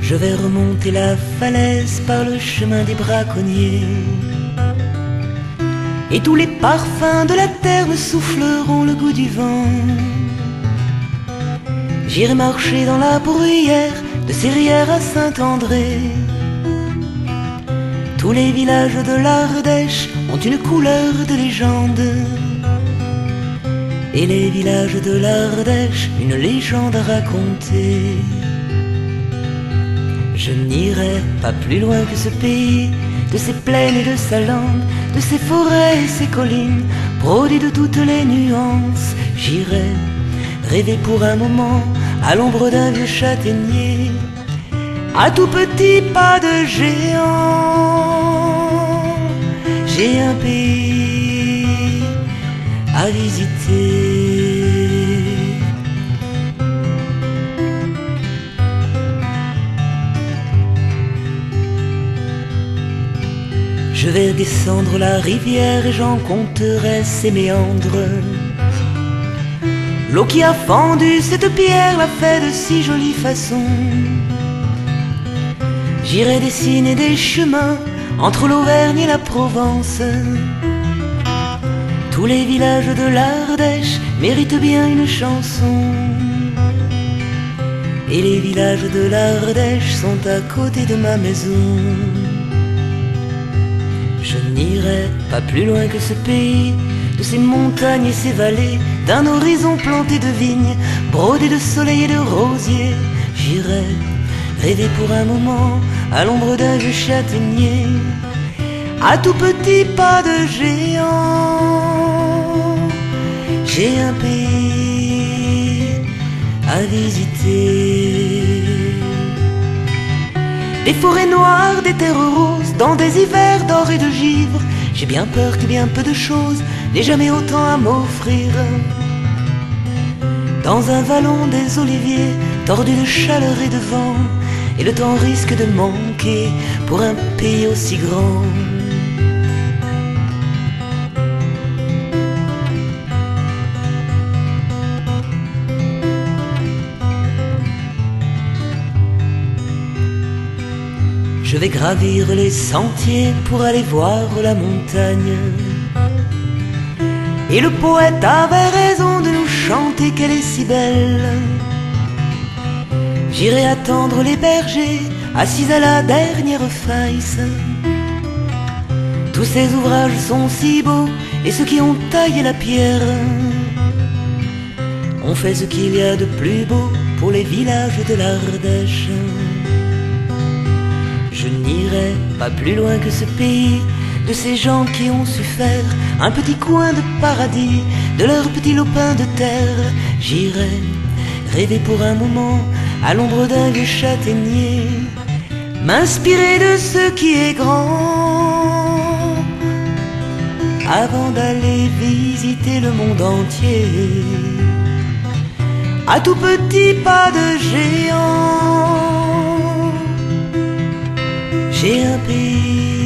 Je vais remonter la falaise par le chemin des braconniers. Et tous les parfums de la terre me souffleront le goût du vent. J'irai marcher dans la bruyère de Sérières à Saint-André. Tous les villages de l'Ardèche ont une couleur de légende. Et les villages de l'Ardèche, une légende à raconter. Je n'irai pas plus loin que ce pays, de ses plaines et de sa langue, de ses forêts et ses collines, brodées de toutes les nuances. J'irai rêver pour un moment à l'ombre d'un vieux châtaignier, à tout petit pas de géant. J'ai un pays à visiter. Je vais descendre la rivière et j'en compterai ses méandres. L'eau qui a fendu cette pierre l'a fait de si jolie façon. J'irai dessiner des chemins entre l'Auvergne et la Provence. Tous les villages de l'Ardèche méritent bien une chanson. Et les villages de l'Ardèche sont à côté de ma maison. Je n'irai pas plus loin que ce pays, de ses montagnes et ses vallées, d'un horizon planté de vignes, brodé de soleil et de rosiers. J'irai rêver pour un moment à l'ombre d'un vieux châtaignier, à tout petit pas de géant. J'ai un pays à visiter. Des forêts noires, des terres roses, dans des hivers d'or et de givre. J'ai bien peur que bien peu de choses n'aient jamais autant à m'offrir. Dans un vallon des oliviers, tordu de chaleur et de vent, et le temps risque de manquer pour un pays aussi grand. Je vais gravir les sentiers pour aller voir la montagne. Et le poète avait raison de nous chanter qu'elle est si belle. J'irai attendre les bergers, assis à la dernière faïsse. Tous ces ouvrages sont si beaux, et ceux qui ont taillé la pierre ont fait ce qu'il y a de plus beau pour les villages de l'Ardèche. Je n'irai pas plus loin que ce pays, de ces gens qui ont su faire un petit coin de paradis, de leur petit lopin de terre. J'irai rêver pour un moment à l'ombre d'un vieux châtaignier, m'inspirer de ce qui est grand, avant d'aller visiter le monde entier, à tout petit pas de géant. J'ai un pays